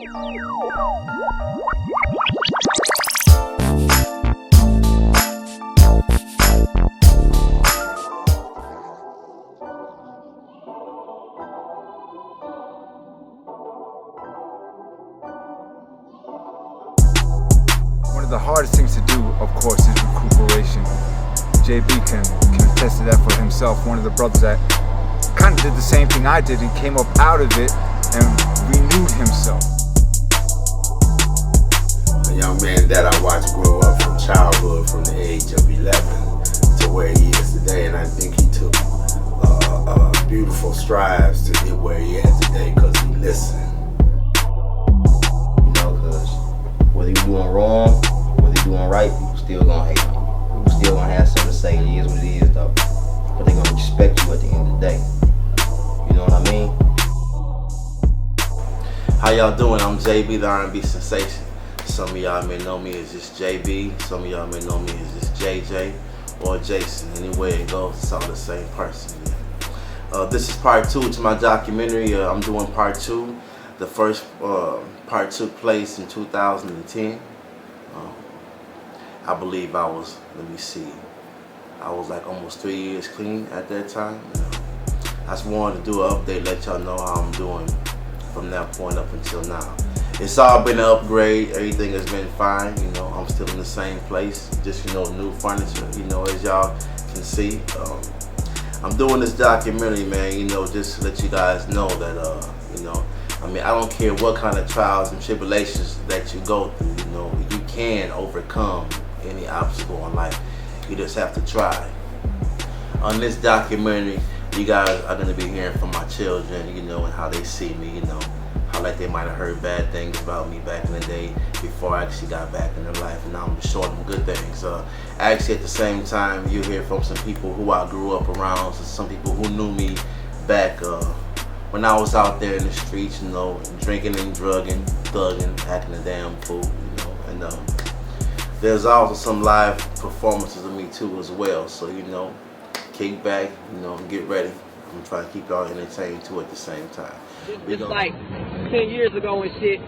One of the hardest things to do, of course, is recuperation. JB can attest to that for himself. One of the brothers that kind of did the same thing I did and came up out of it and renewed himself. A young man that I watched grow up from childhood, from the age of 11 to where he is today, and I think he took beautiful strides to get where he is today because he listened. You know, because whether you're doing wrong, whether you're doing right, people still gonna hate you. People still gonna have something to say. It is what it is, though. But they're gonna respect you at the end of the day. You know what I mean? How y'all doing? I'm B.The R&B sensation. Some of y'all may know me as just JB. Some of y'all may know me as just JJ or Jason. Anyway it goes, it's all the same person. This is part 2 to my documentary. I'm doing part 2. The first part took place in 2010. I believe I was, I was like almost 3 years clean at that time. I just wanted to do an update, let y'all know how I'm doing from that point up until now. It's all been an upgrade, everything has been fine, you know, I'm still in the same place, just, you know, new furniture, you know, as y'all can see. I'm doing this documentary, man, you know, just to let you guys know that, you know, I mean, I don't care what kind of trials and tribulations that you go through, you know, you can overcome any obstacle in life. You just have to try. On this documentary, you guys are going to be hearing from my children, you know, and how they see me, you know, how like they might have heard bad things about me back in the day before I actually got back in their life, and now I'm just showing them good things. Actually, at the same time, you hear from some people who I grew up around, so some people who knew me back when I was out there in the streets, you know, drinking and drugging, thugging, acting a damn fool, you know, and there's also some live performances of me too as well, so, you know, kick back, you know, and get ready. I'm trying to keep y'all entertained too at the same time. It's like 10 years ago and shit,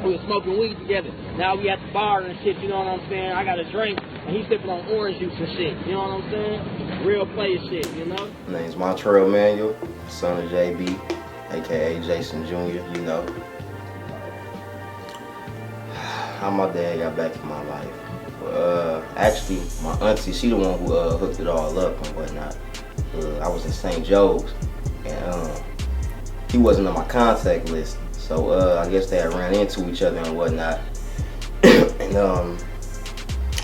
we was smoking weed together. Now we at the bar and shit, you know what I'm saying? I got a drink and he's sipping on orange juice and shit, you know what I'm saying? Real player shit, you know? My name's Montrell Manuel, son of JB, aka Jason Jr., you know. How my dad got back in my life. Actually, my auntie, she the one who hooked it all up and whatnot. I was in St. Joe's, and he wasn't on my contact list, so I guess they had ran into each other and whatnot. And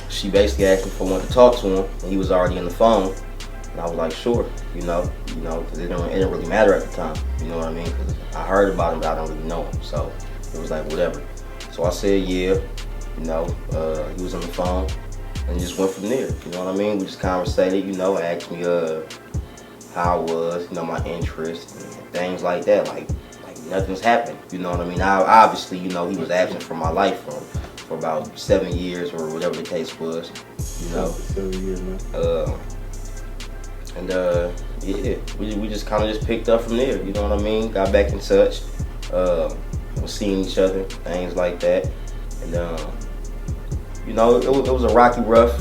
she basically asked me if I wanted to talk to him, and he was already on the phone, and I was like, sure, you know, because it didn't really matter at the time, you know what I mean? Because I heard about him, but I don't really know him, so it was like whatever. So I said, yeah, you know, he was on the phone, and just went from there, you know what I mean? We just conversated, you know, asked me how I was, you know, my interests and things like that, like nothing's happened, you know what I mean? Obviously, you know, he was absent from my life for about 7 years or whatever the case was, you know. 7 years, man. Yeah, we just kind of just picked up from there, you know what I mean? Got back in touch, was seeing each other, things like that, and you know, it was a rocky, rough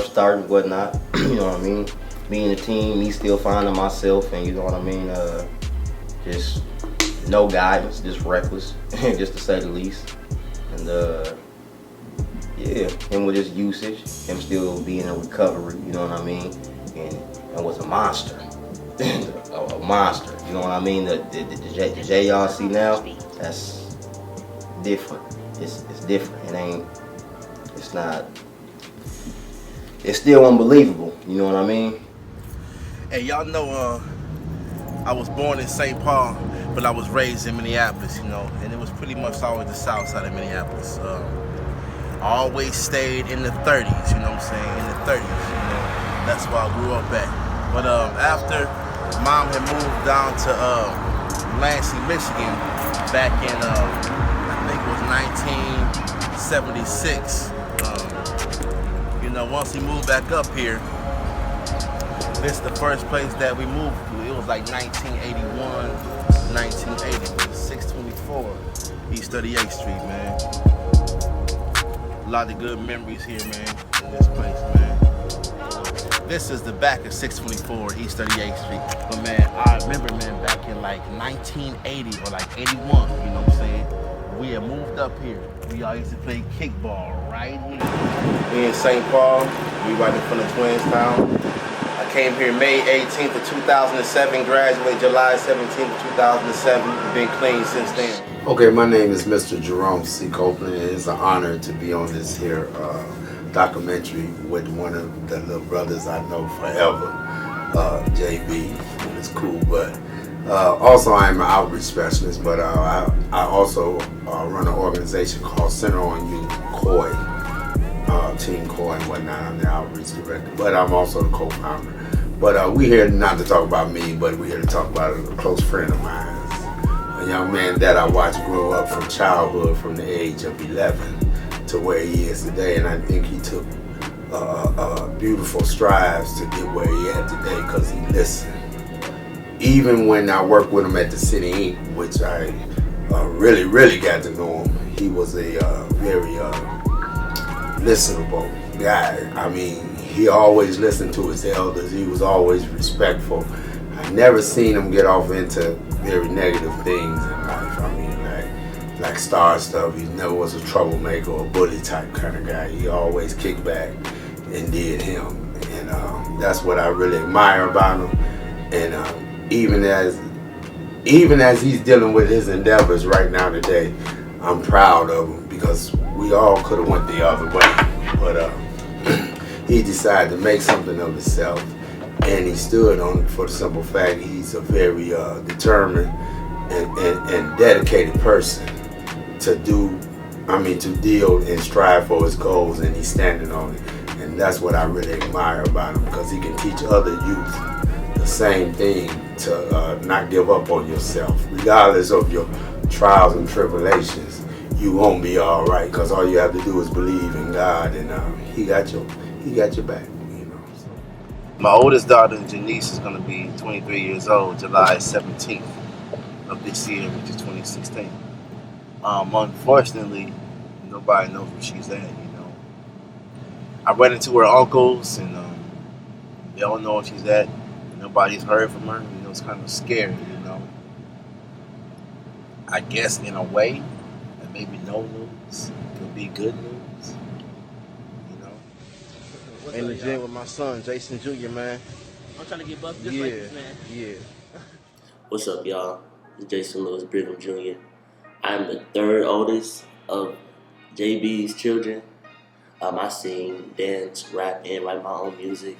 start and whatnot, you know what I mean? Me and the team, me still finding myself, and you know what I mean, just no guidance, just reckless, just to say the least. And yeah, him with his usage, him still being in recovery, you know what I mean, and was a monster, a monster, you know what I mean. The J y'all see now, that's different. It's different. It's still unbelievable, you know what I mean. Hey, y'all know I was born in St. Paul, but I was raised in Minneapolis, you know, and it was pretty much always the south side of Minneapolis. I always stayed in the 30s, you know what I'm saying, in the 30s, you know, that's where I grew up at. But after Mom had moved down to Lansing, Michigan, back in, I think it was 1976, you know, once we moved back up here, this is the first place that we moved to. It was like 1981, 1980, 624. East 38th Street, man. A lot of good memories here, man, in this place, man. This is the back of 624 East 38th Street. But man, I remember, man, back in like 1980 or like 81, you know what I'm saying? We had moved up here. We all used to play kickball right here. We in St. Paul. We right in front of Twinstown. I came here May 18th of 2007, graduated July 17th of 2007. Been clean since then. Okay, my name is Mr. Jerome C. Copeland. It is an honor to be on this here documentary with one of the little brothers I know forever, JB. It's cool, but also I'm an outreach specialist, but I also run an organization called Center on You, COI, Team COI and whatnot. I'm the outreach director, but I'm also the co-founder. But we here not to talk about me, but we're here to talk about a close friend of mine, a young man that I watched grow up from childhood, from the age of 11 to where he is today, and I think he took beautiful strides to get where he is today because he listened. Even when I worked with him at the City Inc., which I really got to know him, he was a very listenable guy. I mean, he always listened to his elders. He was always respectful. I never seen him get off into very negative things in life. I mean, like star stuff. He never was a troublemaker or a bully type kind of guy. He always kicked back and did him, and that's what I really admire about him. And even as he's dealing with his endeavors right now today, I'm proud of him because we all could have went the other way, but he decided to make something of himself, and he stood on it for the simple fact he's a very determined and dedicated person to deal and strive for his goals, and he's standing on it. And that's what I really admire about him, because he can teach other youth the same thing, to not give up on yourself. Regardless of your trials and tribulations, you won't be all right, because all you have to do is believe in God, and he got your back. You know. So. My oldest daughter, Janice, is going to be 23 years old, July 17th of this year, which is 2016. Unfortunately, nobody knows where she's at, you know. I ran into her uncles, and they don't know where she's at. Nobody's heard from her. You know, it's kind of scary, you know. I guess in a way, that maybe no news could be good news, you know. In the gym with my son, Jason Jr., man. I'm trying to get buffed just like this, man. Yeah. What's up, y'all? It's Jason Brigham Jr. I'm the third oldest of JB's children. I sing, dance, rap, and write my own music.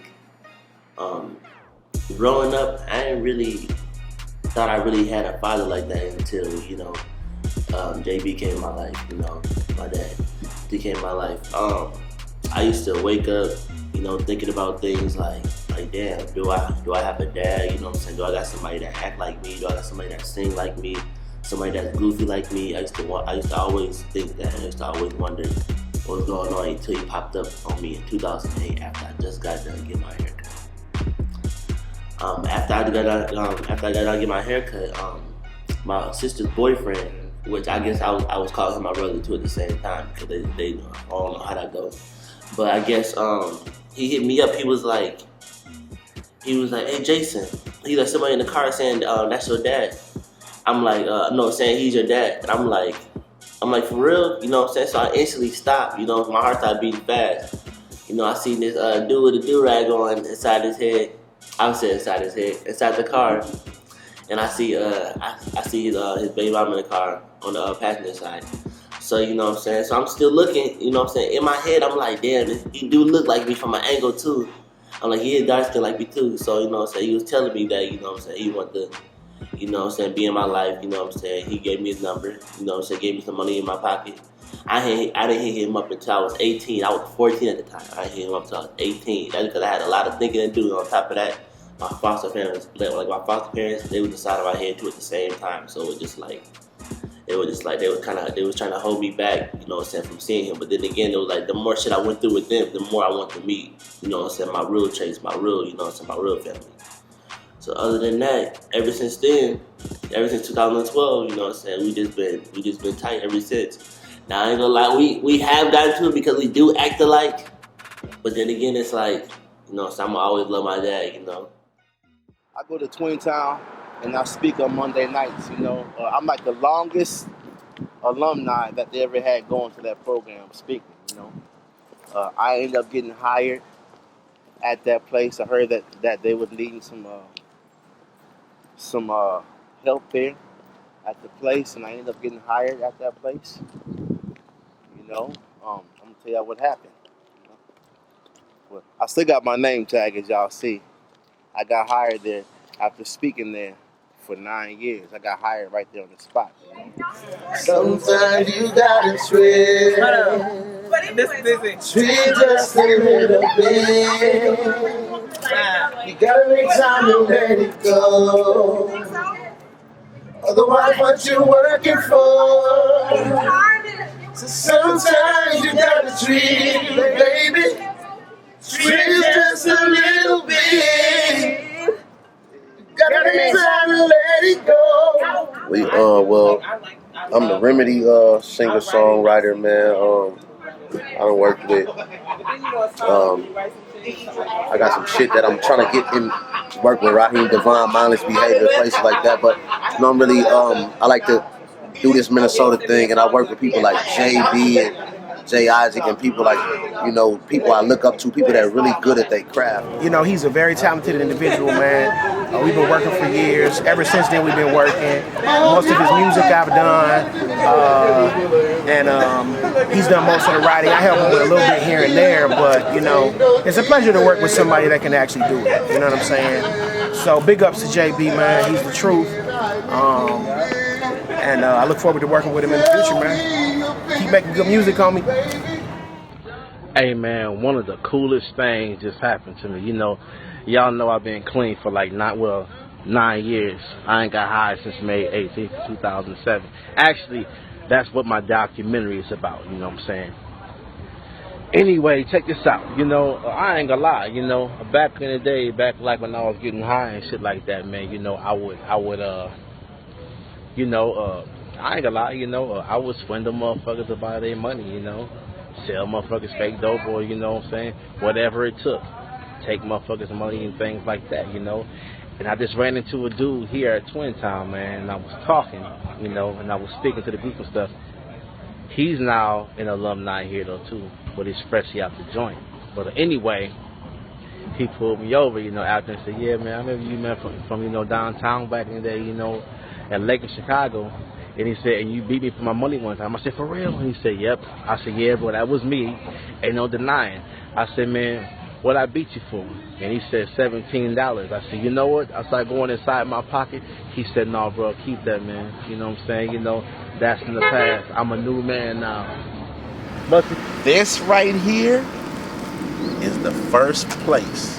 Growing up, I didn't really thought I really had a father like that until, you know, JB came in my life, you know, my dad. He came in my life. I used to wake up, you know, thinking about things like damn, do I have a dad? You know what I'm saying? Do I got somebody that act like me? Do I got somebody that sing like me? Somebody that's goofy like me? I used to always think that. I used to always wonder what was going on until he popped up on me in 2008 after I just got done getting my haircut. After I got done getting my haircut, my sister's boyfriend, which I guess I was calling him my brother too at the same time, because they I don't know how that goes. But I guess he hit me up. He was like, hey Jason, he like somebody in the car saying that's your dad. I'm like, no, saying he's your dad. And I'm like, for real? You know what I'm saying? So I instantly stopped. You know, my heart started beating fast. You know, I seen this dude with a do-rag on inside his head. I would say inside his head, inside the car. And I see his baby mom in the car on the passenger side. So, you know what I'm saying? So I'm still looking, you know what I'm saying? In my head, I'm like, damn, he do look like me from my angle too. I'm like, he is dark skin like me too. So, you know what I'm saying? He was telling me that, you know what I'm saying, he wanted to, you know what I'm saying, be in my life, you know what I'm saying? He gave me his number, you know what I'm saying, gave me some money in my pocket. I didn't hit him up until I was 18. I was 14 at the time. I didn't hit him up until I was 18. That's because I had a lot of thinking to do. On top of that, my foster parents, they would decide on my head too at the same time. So they was trying to hold me back, you know what I'm saying, from seeing him. But then again, it was like the more shit I went through with them, the more I want to meet, you know what I'm saying, my real chase, my real, you know what I'm saying, my real family. So other than that, ever since then, ever since 2012, you know what I'm saying, we just been tight ever since. Now I ain't gonna lie, we have gotten to it because we do act alike, but then again, it's like, you know, so I'm always love my dad, you know. I go to Twin Town and I speak on Monday nights, you know. I'm like the longest alumni that they ever had going to that program speaking, you know. I ended up getting hired at that place. I heard that they was needing some help there at the place, and I ended up getting hired at that place. You know, I'm gonna tell y'all what happened. You know? Well, I still got my name tag, as y'all see. I got hired there after speaking there for 9 years. I got hired right there on the spot. You know? Sometimes you gotta trip. This is Trip just a little bit. You gotta make time to let it go. Otherwise, what you working for? So sometimes you gotta treat, baby. Treat just a little bit. Gotta make time to let it go. Well, I'm the Remedy singer songwriter, man. I done worked with. I got some shit that I'm trying to get in work with Raheem Devon, Mindless Behavior, places like that. But you know, I'm really I like to do this Minnesota thing, and I work with people like JB and Jay Isaac and people like, you know, people I look up to, people that are really good at their craft. You know, he's a very talented individual, man. We've been working for years. Ever since then, we've been working. Most of his music I've done, and he's done most of the writing. I help him with a little bit here and there, but, you know, it's a pleasure to work with somebody that can actually do it. You know what I'm saying? So big ups to JB, man. He's the truth. And I look forward to working with him in the future, man. Keep making good music, homie. Hey man, one of the coolest things just happened to me. You know, y'all know I've been clean for like 9 years. I ain't got high since May 18th, 2007. Actually, that's what my documentary is about, you know what I'm saying? Anyway, check this out. You know, I ain't gonna lie, you know, back in the day, back like when I was getting high and shit like that, man, you know, I would I ain't gonna lie, you know, I would swindle motherfuckers to buy their money, you know. Sell motherfuckers fake dope, or, you know what I'm saying, whatever it took. Take motherfuckers' money and things like that, you know. And I just ran into a dude here at Twin Town, man, and I was talking, you know, and I was speaking to the group and stuff. He's now an alumni here, though, too, but he's freshly out the joint. But anyway, he pulled me over, you know, after and said, yeah, man, I remember you, man, from you know, downtown back in the day, you know, at Lake in Chicago. And he said, and you beat me for my money one time. I said, for real? And he said, yep. I said, yeah, bro, that was me. Ain't no denying. I said, man, what I beat you for? And he said, $17. I said, you know what? I started going inside my pocket. He said, no, bro, keep that, man. You know what I'm saying? You know, that's in the past. I'm a new man now. But This right here is the first place,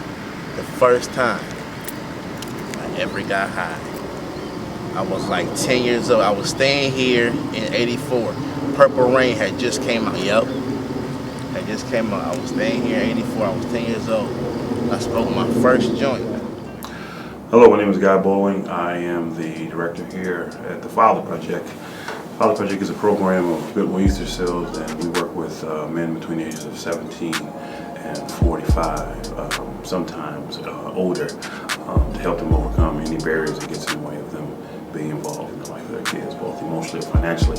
the first time I ever got high. I was like 10 years old. I was staying here in 84. Purple Rain had just came out. Yep. Had just came out. I was staying here in 84. I was 10 years old. I smoked my first joint. Hello, my name is Guy Bowling. I am the director here at the Father Project. Father Project is a program of Goodwill Easter Seals, and we work with men between the ages of 17 and 45, sometimes older, to help them overcome any barriers that gets in the way of them being involved in the life of their kids, both emotionally and financially.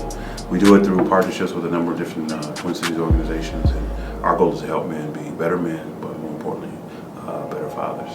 We do it through partnerships with a number of different Twin Cities organizations, and our goal is to help men be better men, but more importantly, better fathers.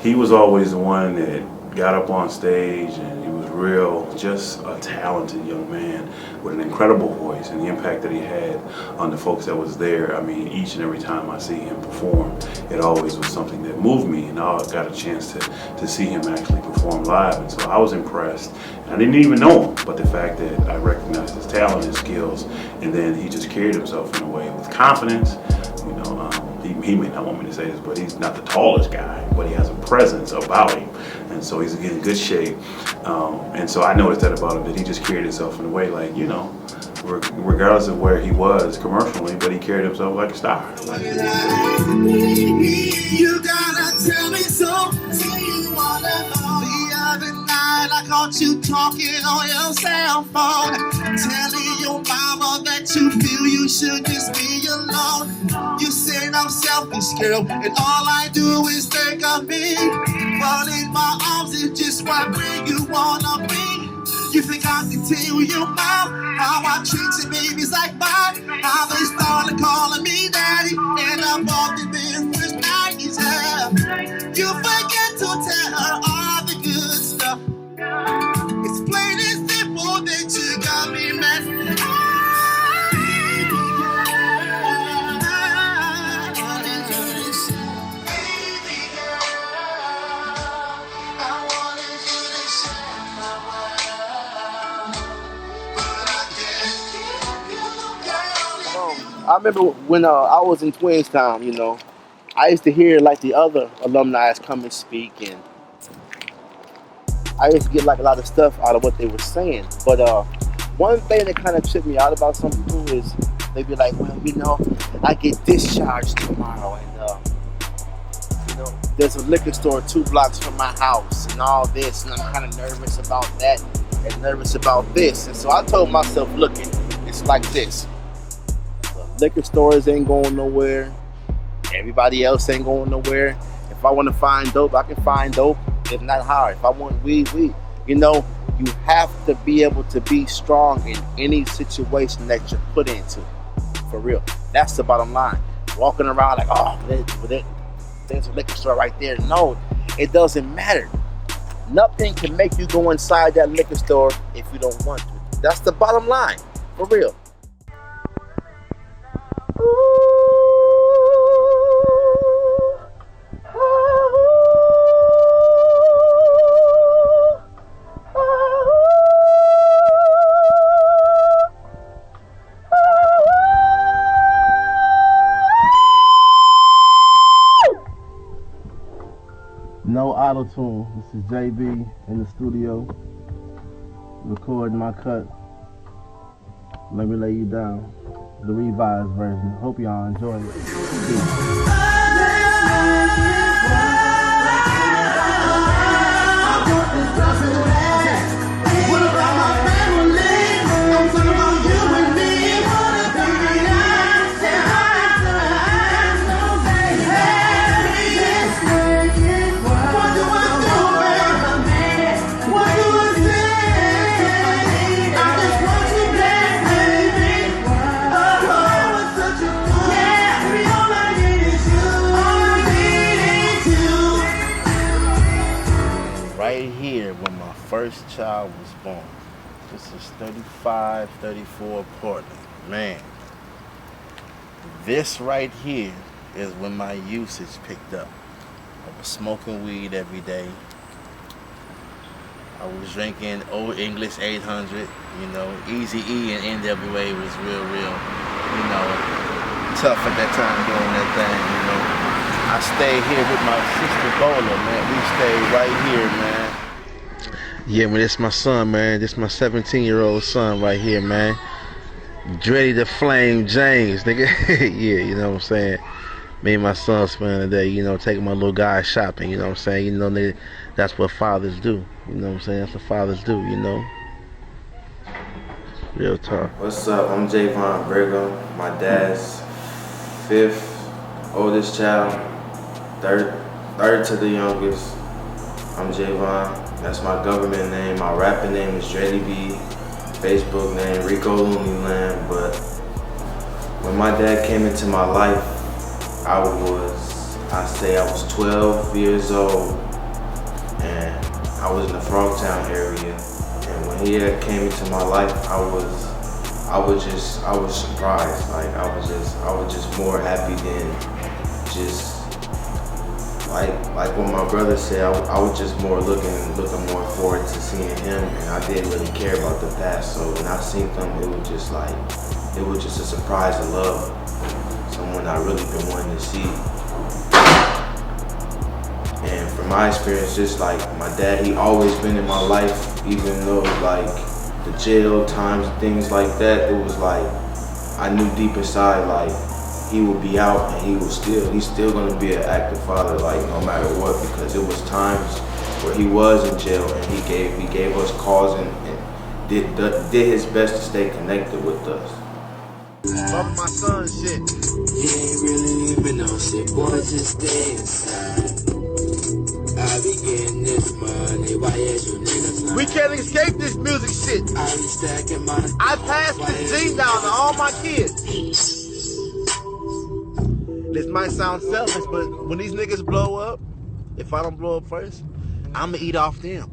He was always the one that got up on stage, and he was real, just a talented young man with an incredible voice, and the impact that he had on the folks that was there. I mean, each and every time I see him perform, it always was something that moved me, and I got a chance to see him actually perform live, and so I was impressed. I didn't even know him, but the fact that I recognized his talent, his skills, and then he just carried himself in a way with confidence. You know, he may not want me to say this, but he's not the tallest guy, but he has a presence about him, and so he's in good shape. And so I noticed that about him, that he just carried himself in a way like, you know, regardless of where he was commercially, but he carried himself like a star. You gotta tell me so. You wanna know the other night I caught you talking on your cell phone, telling your mama that you feel you should just be alone. You said I'm selfish, girl, and all I do is think of me. But in my arms is just right where you wanna be. You think I can tell your mom how I treat your babies like mine? How they started calling me daddy, and I'm walking there first night. You forget to tell her all the good stuff. It's plain and simple that you got me messed up. I remember when I was in Twinstown, you know, I used to hear like the other alumni come and speak, and I used to get like a lot of stuff out of what they were saying. But one thing that kind of tripped me out about some people is they'd be like, well, you know, I get discharged tomorrow, and you know, there's a liquor store 2 blocks from my house and all this, and I'm kind of nervous about that and nervous about this. And so I told myself, look, it's like this. The liquor stores ain't going nowhere. Everybody else ain't going nowhere. If I want to find dope, I can find dope. If not hard. If I want weed. You know, you have to be able to be strong in any situation that you're put into. For real. That's the bottom line. Walking around like, oh, there's a liquor store right there. No, it doesn't matter. Nothing can make you go inside that liquor store if you don't want to. That's the bottom line. For real. No auto-tune. This is JB in the studio recording my cut. Let me lay you down. The revised version. Hope y'all enjoy it. Peace. First child was born. This is 35, 34 Portland. Man, this right here is when my usage picked up. I was smoking weed every day. I was drinking Old English 800, you know, Easy E and NWA was real, you know, tough at that time doing that thing, you know. I stayed here with my sister Bola, man. We stayed right here, man. Yeah, man, this my son, man. This my 17-year-old son right here, man. Ready to flame James, nigga. Yeah, you know what I'm saying? Me and my son spending the day, you know, taking my little guy shopping, you know what I'm saying? You know, nigga, that's what fathers do. You know what I'm saying? That's what fathers do, you know? Real talk. What's up? I'm Jaivuan Brigham. My dad's 5th oldest child, third to the youngest. I'm Jaivuan. That's my government name. My rapping name is Dreddy B. Facebook name Rico Looneyland. But when my dad came into my life, I was 12 years old, and I was in the Frogtown area. And when he came into my life, I was surprised. Like I was just more happy than just. Like what my brother said, I was just more looking more forward to seeing him, and I didn't really care about the past. So when I seen them, it was just a surprise of love, someone I really been wanting to see. And from my experience, just like my dad, he always been in my life, even though like the jail times, things like that. It was like I knew deep inside like. He would be out and he's still gonna be an active father, like no matter what, because it was times where he was in jail, and he gave us calls and did his best to stay connected with us. Love my son shit. You ain't really even know shit, boy, just stay inside. I be getting this money, why is you niggas lying? We can't escape this music shit. I be stacking my... I passed the G down to all my kids. This might sound selfish, but when these niggas blow up, if I don't blow up first, I'ma eat off them.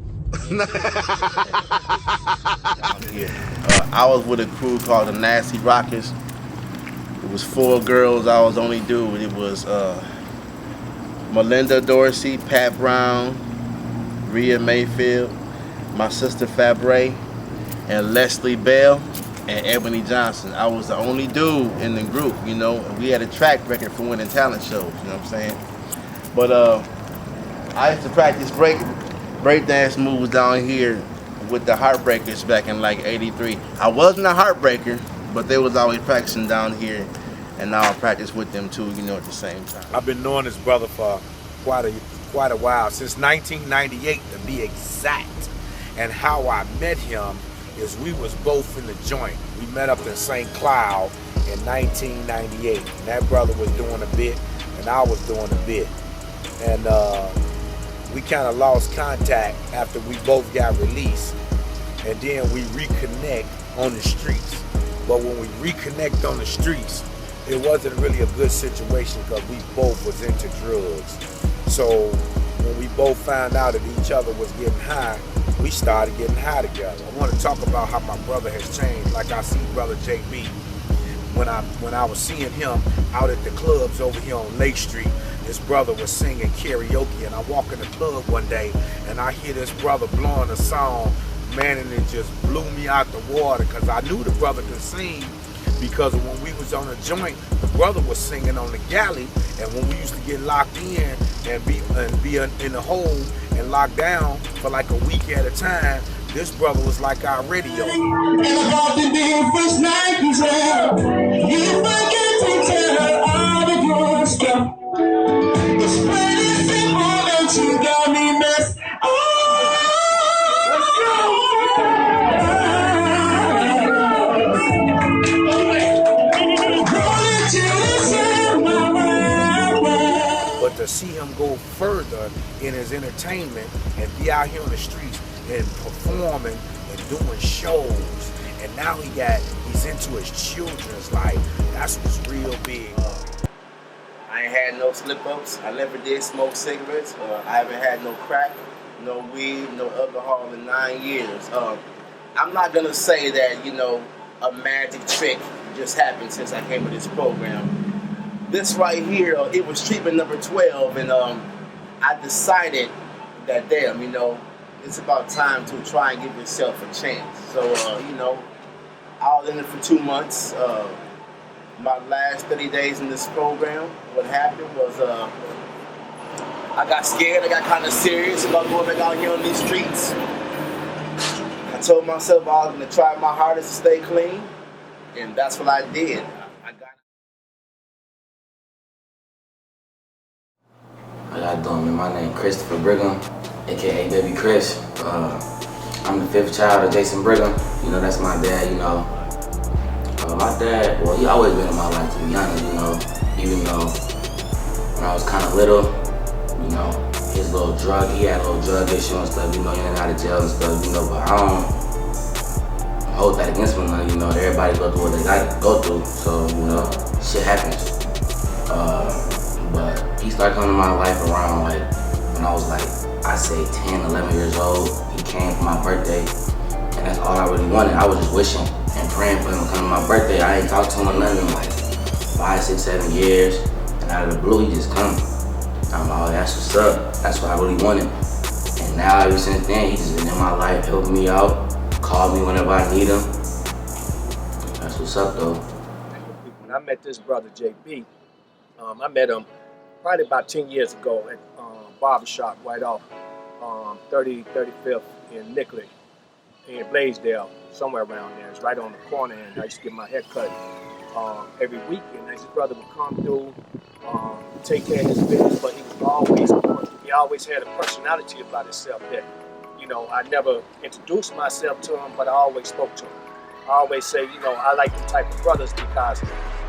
I was with a crew called the Nasty Rockets. It was 4 girls. I was only dude. It was Melinda Dorsey, Pat Brown, Rhea Mayfield, my sister Fabre, and Leslie Bell, and Ebony Johnson. I was the only dude in the group, you know, and we had a track record for winning talent shows, you know what I'm saying? But I used to practice breakdance moves down here with the Heartbreakers back in like '83. I wasn't a heartbreaker, but they was always practicing down here, and now I practice with them too, you know, at the same time. I've been knowing this brother for quite a while, since 1998 to be exact. And how I met him is we was both in the joint. We met up in St. Cloud in 1998. And that brother was doing a bit, and I was doing a bit. And we kind of lost contact after we both got released. And then we reconnect on the streets. But when we reconnect on the streets, it wasn't really a good situation because we both was into drugs. So when we both found out that each other was getting high, we started getting high together. I want to talk about how my brother has changed. Like I see brother JB, when I was seeing him out at the clubs over here on Lake Street, this brother was singing karaoke, and I walk in the club one day and I hear this brother blowing a song, man, and it just blew me out the water because I knew the brother could sing. Because when we was on a joint, the brother was singing on the galley, and when we used to get locked in and be in the hole and locked down for like a week at a time, this brother was like our radio. And about the difference night you tell, you forget to tell all the good stuff. It's pretty simple that you got me messed up. Let's go! But to see him go further in his entertainment and be out here on the streets and performing and doing shows, and now he's into his children's life. That's what's real big. I ain't had no slip-ups. I never did smoke cigarettes. I haven't had no crack, no weed, no alcohol in 9 years. I'm not gonna say that, you know, a magic trick just happened since I came to this program. This right here, it was treatment number 12, and I decided that, damn, you know, it's about time to try and give yourself a chance. So, you know, I was in it for 2 months. My last 30 days in this program, what happened was I got scared. I got kind of serious about going back out here on these streets. I told myself I was going to try my hardest to stay clean, and that's what I did. How y'all doing, man? My name is Christopher Brigham, aka Baby Chris. I'm the 5th child of Jason Brigham. You know, that's my dad, you know. My dad, well, he always been in my life, to be honest, you know. Even though when I was kind of little, you know, he had a little drug issue and stuff, you know, he ain't out of jail and stuff, you know, but I don't hold that against him, you know. Everybody go through what they got to go through, so, you know, shit happens. But he started coming to my life around, like, when I was like, I say 10, 11 years old. He came for my birthday, and that's all I really wanted. I was just wishing and praying for him to come to my birthday. I ain't talked to him or nothing in like 5, 6, 7 years, and out of the blue, he just come. I'm like, oh, that's what's up. That's what I really wanted. And now, ever since then, he's just been in my life, helping me out, call me whenever I need him. That's what's up, though. When I met this brother, JB, I met him probably about 10 years ago at barbershop right off 35th in Nicollet, in Blaisdell, somewhere around there. It's right on the corner, and I used to get my hair cut every week. And this brother would come through, take care of his business, but he was always put together. he always had a personality about himself that, you know, I never introduced myself to him, but I always spoke to him. I always say, you know, I like the type of brothers because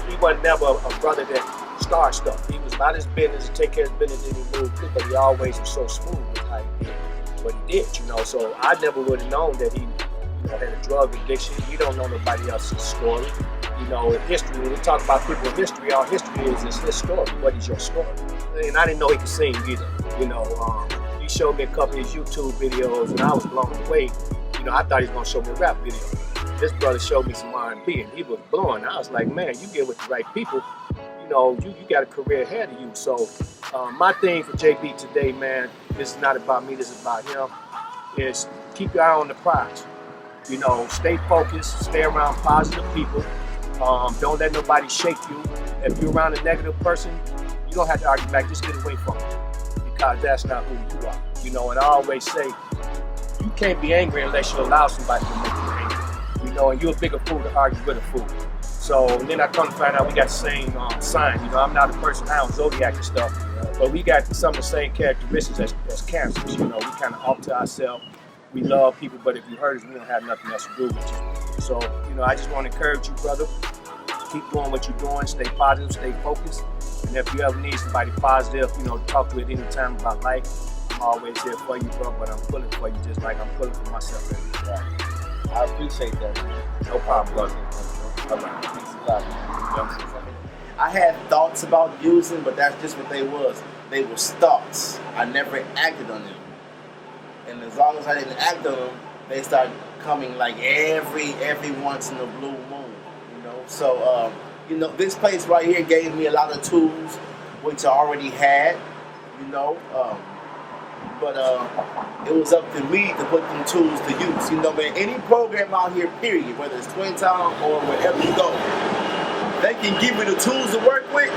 he wasn't never a brother that started stuff. He was about his business and take care of his business and he moved quick, but he always was so smooth with how he did what he did, you know. So I never would have known that he, you know, had a drug addiction. We don't know nobody else's story. You know, in history, when we talk about people in history, our history is his story. What is your story? And I didn't know he could sing either. You know, he showed me a couple of his YouTube videos and I was blown away. You know, I thought he was gonna show me a rap video. This brother showed me some R&B and he was blowing. I was like, man, you get with the right people, you know, you got a career ahead of you. So my thing for JB today, man, this is not about me, this is about him, is keep your eye on the prize. You know, stay focused, stay around positive people. Don't let nobody shake you. If you're around a negative person, you don't have to argue back, just get away from it. Because that's not who you are. You know, and I always say, you can't be angry unless you allow somebody to make you angry. You know, and you're a bigger fool to argue with a fool. So and then I come to find out we got the same sign. You know, I'm not a person, I don't zodiac and stuff, but we got some of the same characteristics as cancers. You know, we kind of off to ourselves. We love people, but if you hurt us, we don't have nothing else to do with you. So, you know, I just want to encourage you, brother. Keep doing what you're doing. Stay positive, stay focused. And if you ever need somebody positive, you know, to talk to at any time about life, I'm always here for you, bro. But I'm pulling for you just like I'm pulling for myself every day. I appreciate that, man. No problem, brother. All right. Peace and love. I had thoughts about using, but that's just what they was. They was thoughts. I never acted on them. And as long as I didn't act on them, they started coming like every once in a blue moon, you know. So, you know, this place right here gave me a lot of tools, which I already had, you know. But it was up to me to put them tools to use. You know, man, any program out here, period, whether it's Twin Town or wherever you go, they can give you the tools to work with,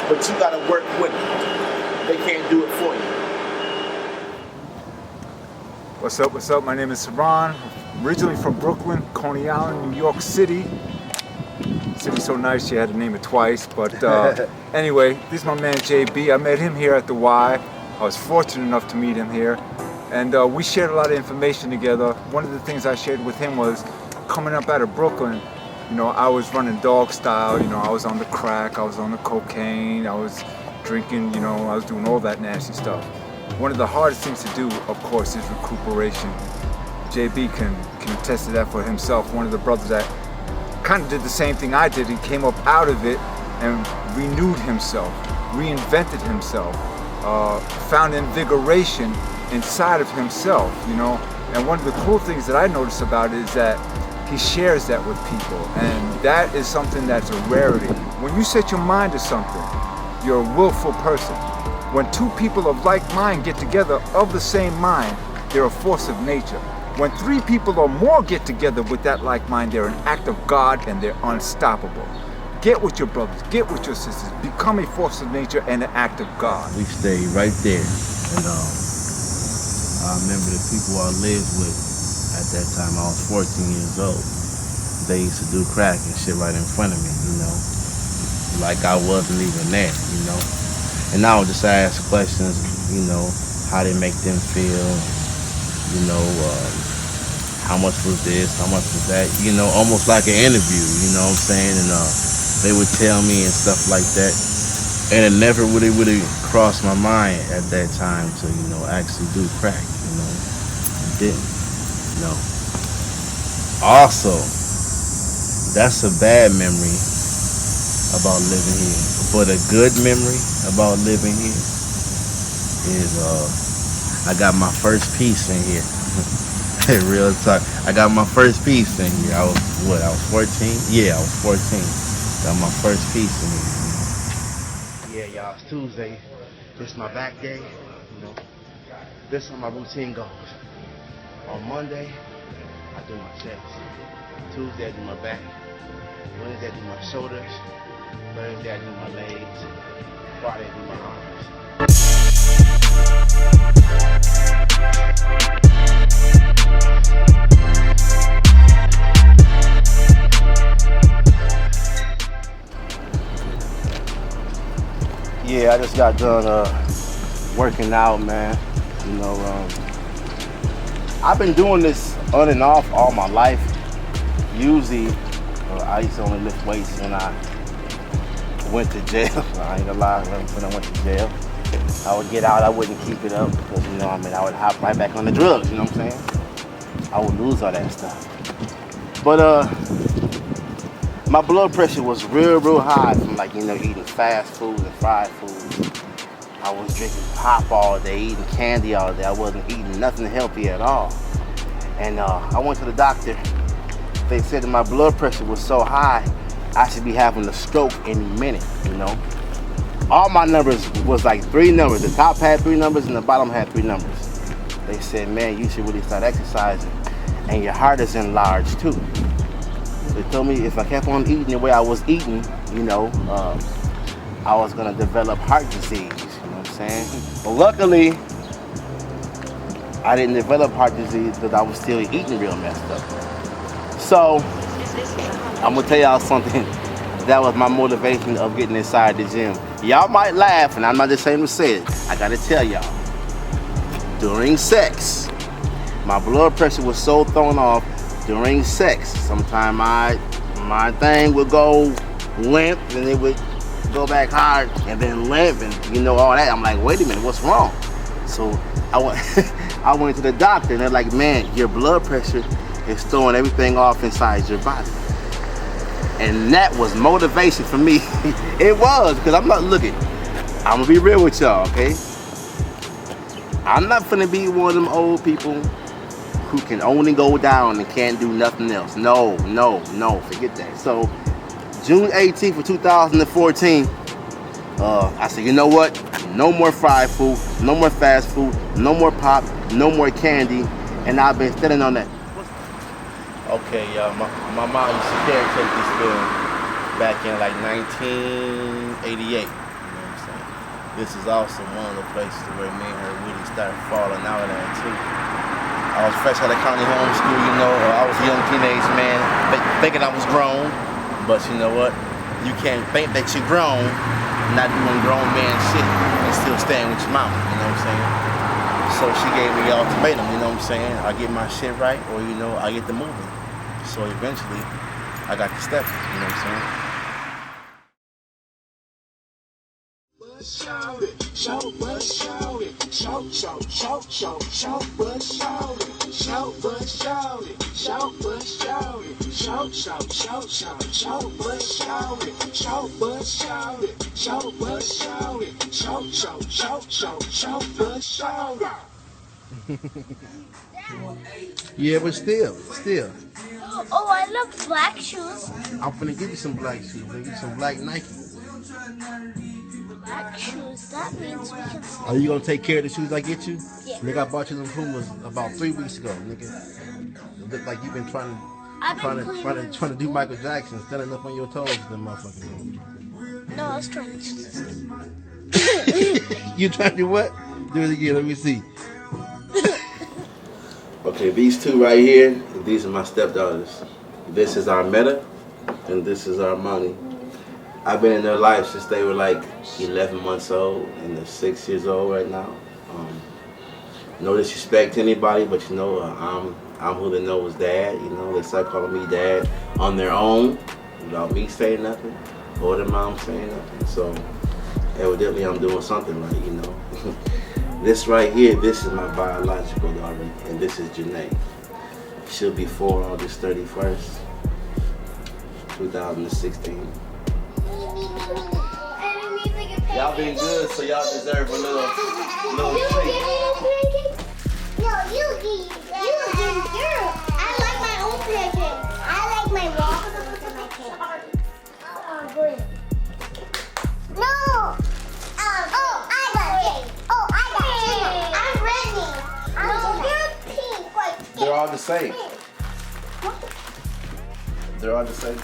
but you gotta work with them. They can't do it for you. What's up, what's up? My name is Saran. Originally from Brooklyn, Coney Island, New York City. City's so nice you had to name it twice. But anyway, this is my man JB. I met him here at the Y. I was fortunate enough to meet him here. And we shared a lot of information together. One of the things I shared with him was coming up out of Brooklyn, you know, I was running dog style, you know, I was on the crack, I was on the cocaine, I was drinking, you know, I was doing all that nasty stuff. One of the hardest things to do, of course, is recuperation. JB can attest to that for himself. One of the brothers that kind of did the same thing I did. He came up out of it and renewed himself, reinvented himself, found invigoration inside of himself, you know. And one of the cool things that I noticed about it is that he shares that with people, and that is something that's a rarity. When you set your mind to something, you're a willful person. When two people of like mind get together of the same mind, they're a force of nature. When three people or more get together with that like mind, they're an act of God and they're unstoppable. Get with your brothers, get with your sisters, become a force of nature and an act of God. We stayed right there, and I remember the people I lived with at that time. I was 14 years old. They used to do crack and shit right in front of me, you know, like I wasn't even there, you know. And I would just ask questions, you know, how they make them feel, you know, how much was this, how much was that, you know, almost like an interview, you know what I'm saying? And they would tell me and stuff like that. And it never really crossed my mind at that time to, you know, actually do crack, you know. It didn't, you know. Also, that's a bad memory about living here. But a good memory about living here is I got my first piece in here. Real talk. I got my first piece in here. I was 14? Yeah, I was 14. Got my first piece in here. Yeah, y'all, it's Tuesday. This is my back day. You know, this is how my routine goes. On Monday, I do my chest. Tuesday, I do my back. Wednesday, I do my shoulders. Thursday, I do my legs. Friday, I do my arms. Yeah, I just got done working out, man. You know, I've been doing this on and off all my life. Usually, I used to only lift weights when I went to jail. I ain't gonna lie, when I went to jail. I would get out, I wouldn't keep it up because, you know, I mean, I would hop right back on the drugs, you know what I'm saying? I would lose all that stuff. But, my blood pressure was real high from, like, you know, eating fast food and fried food. I was drinking pop all day, eating candy all day. I wasn't eating nothing healthy at all. And I went to the doctor. They said that my blood pressure was so high, I should be having a stroke any minute, you know? All my numbers was like 3 numbers. The top had 3 numbers and the bottom had 3 numbers. They said, man, you should really start exercising. And your heart is enlarged too. They told me if I kept on eating the way I was eating, you know, I was gonna develop heart disease, you know what I'm saying? But luckily, I didn't develop heart disease because I was still eating real messed up. So, I'm gonna tell y'all something. That was my motivation of getting inside the gym. Y'all might laugh, and I'm not ashamed to say it. I gotta tell y'all, during sex, my blood pressure was so thrown off during sex. Sometimes my thing would go limp, and it would go back hard, and then limp, and you know, all that. I'm like, wait a minute, what's wrong? So I went to the doctor, and they're like, man, your blood pressure is throwing everything off inside your body. And that was motivation for me. It was, because I'm not looking. I'm gonna be real with y'all, okay? I'm not gonna be one of them old people who can only go down and can't do nothing else. No, forget that. So, June 18th of 2014, I said, you know what? No more fried food, no more fast food, no more pop, no more candy, and I've been standing on that. Okay, y'all, my mom used to caretake this film back in like 1988, you know what I'm saying? This is also one of the places where me and her really started falling out at too. I was fresh out of county homeschool, you know, I was a young teenage man, thinking I was grown, but you know what? You can't think that you're grown, not doing grown man shit, and still staying with your mama, you know what I'm saying? So she gave me the ultimatum, you know what I'm saying? I get my shit right, or you know, I get the moving. So eventually, I got the step, you know what I'm saying? Shout it, shout but shout it, shout, shout, shout, shout, shout but shout it, shout but shout it, shout but shout it, shout, shout, shout, shout, shout but shout it, shout but shout it, shout but shout it, shout, shout, shout, shout, shout but shout it. Yeah, but still. Oh, I love black shoes. I'm finna give you some black shoes. I'm gonna give you some black Nike. Black shoes, that means we can see. Are you gonna take care of the shoes I get you? Yeah. Nigga, I bought you them Pumas about 3 weeks ago, nigga. It look like you've been trying to do Michael Jackson, standing up on your toes with them motherfuckers. No, I was trying to. You trying to do what? Do it again, let me see. Okay, these two right here, these are my stepdaughters. This is our Meta, and this is our Money. I've been in their life since they were like 11 months old, and they're 6 years old right now. No disrespect to anybody, but you know, I'm who they know was dad. You know, they start calling me dad on their own, without me saying nothing, or their mom saying nothing. So, evidently I'm doing something right, you know. This right here, this is my biological daughter, and this is Janae. She'll be 4 August 31st, 2016. Y'all been good, so y'all deserve a little treat. No, you eat. I like my own pancake. I like my waffles. Oh, good. No. I got cake. I'm ready. No, you're pink. Like They're all the same. They're all the same.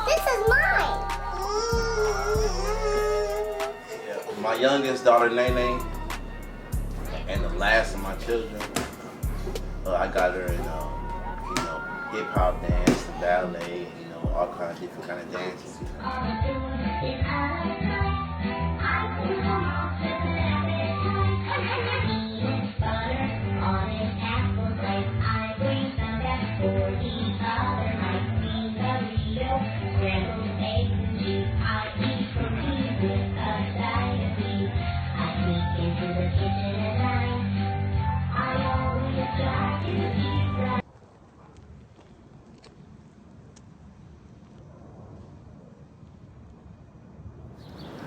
This is mine. Yeah, my youngest daughter, Nene, and the last of my children, I got her in, you know, hip hop dance, and ballet, you know, all kinds of different kind of dances.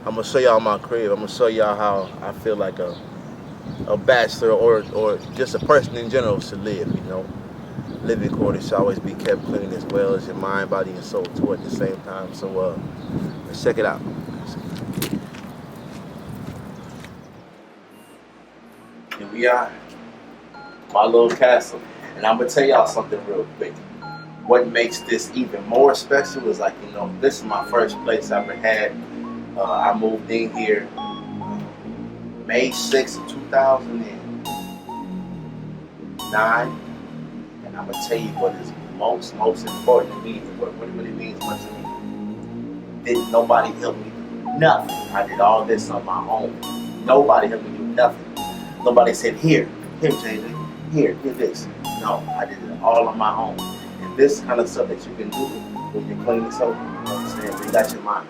I'm gonna show y'all my crib. I'm gonna show y'all how I feel like a bachelor or just a person in general should live, you know. Living quarters should always be kept clean as well as your mind, body, and soul too at the same time. So let's check it out. Here we are, my little castle. And I'm gonna tell y'all something real quick. What makes this even more special is, like, you know, this is my first place I ever had. I moved in here May 6th of 2009. And I'm gonna tell you what is most important to me, what it really means much to me. Didn't nobody help me do nothing. I did all this on my own. Nobody helped me do nothing. Nobody said, here, JJ, here this. No, I did it all on my own. And this kind of stuff that you can do when you're cleaning soap, you know what I'm saying? You got your mind.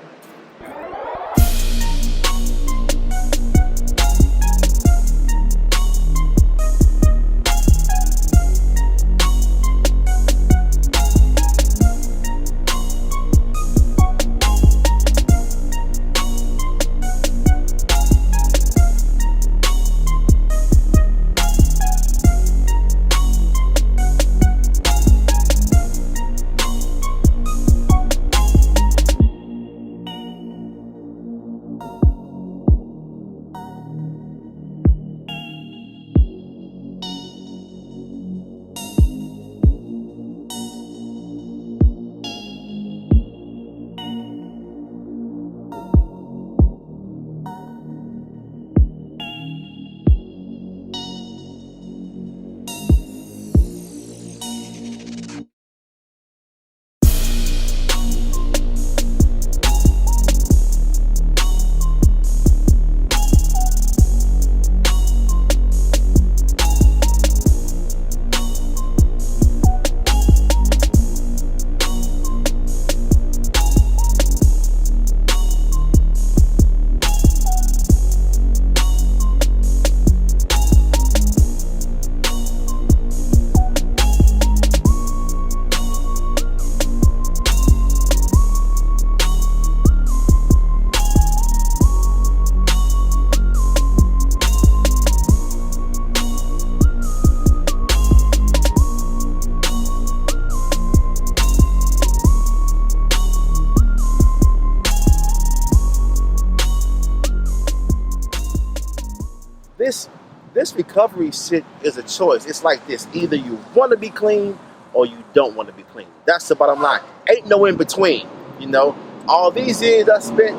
This recovery shit is a choice. It's like this: either you want to be clean or you don't want to be clean. That's the bottom line. Ain't no in between. You know, all these years I spent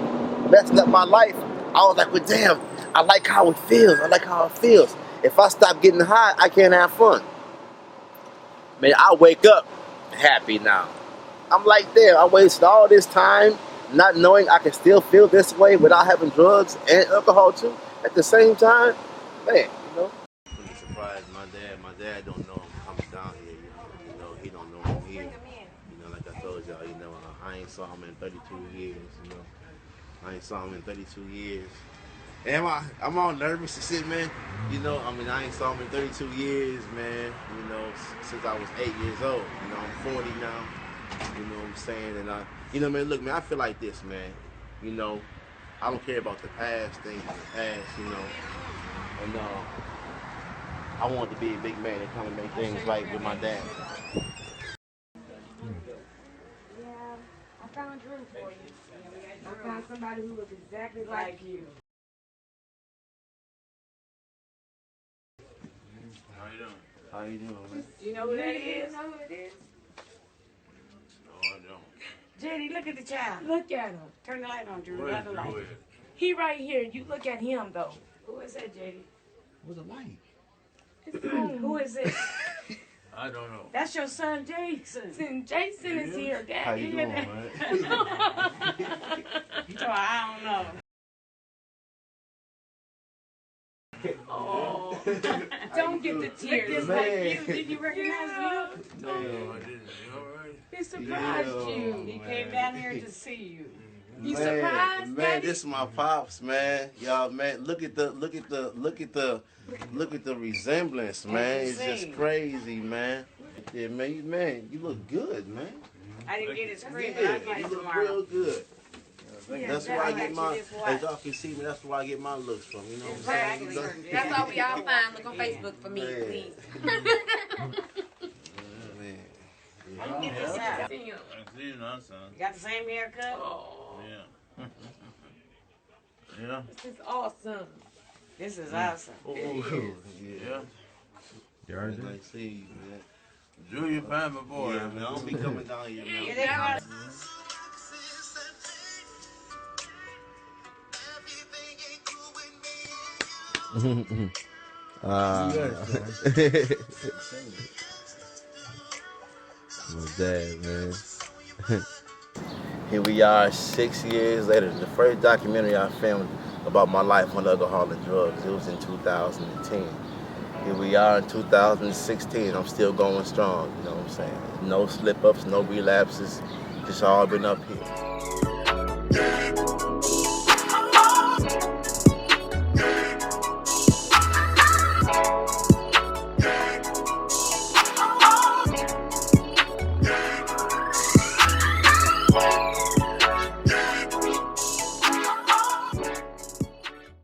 messing up my life, I was like, well, damn, I like how it feels. I like how it feels. If I stop getting high, I can't have fun. Man, I wake up happy now. I'm like, damn, I wasted all this time not knowing I can still feel this way without having drugs and alcohol too at the same time. Man, you know. I'm surprised my dad don't know I'm coming down here. You know, he don't know I'm here. You know, like I told y'all, you know, I ain't saw him in 32 years. You know, I ain't saw him in 32 years. And I'm all nervous and shit, man. You know, I mean, I ain't saw him in 32 years, man. You know, since I was 8 years old. You know, I'm 40 now. You know what I'm saying? And you know, man, look, man, I feel like this, man. You know, I don't care about the past, things in the past, you know. And I wanted to be a big man and kind of make things right with my dad. Yeah, I found Drew for you. I found somebody who looks exactly like you. How you doing? How you doing, man? Do you know who that is? You know who it is? No, I don't. Jenny, look at the child. Look at him. Turn the light on, Drew. Where is Turn the light. Drew at? He right here. You look at him, though. Who is that, JD? What's the light? Who is it? I don't know. That's your son, Jason. Jason is here, Dad. How you doing, man? He told I don't know. Don't get the tears. Like you. Did you recognize you? No, I didn't. You all right? He surprised you. He came down here to see you. You Man, surprised, man, Daddy? this is my pops, man. Y'all, man, look at the resemblance, man. It's just crazy, man. Yeah, man, you look good, man. I didn't get his screen, but Yeah, I'll get you it look tomorrow. real good. Yeah, That's where I get my, as y'all can see me, that's where I get my looks from, you know what I'm saying? Exactly. That's all we all find. Look on Facebook for me, please. How you get this out? I see you now, son. You got the same haircut? Oh. Yeah. Yeah. This is awesome. This is awesome. Oh, It is. Yeah. Nice to see you, man. Drew, you find my boy. Yeah, man, I don't be coming down here, man. Yeah, they are. My dad, man. Here we are 6 years later. The first documentary I filmed about my life on alcohol and drugs, it was in 2010. Here we are in 2016. I'm still going strong, you know what I'm saying? No slip-ups, no relapses, just all been up here.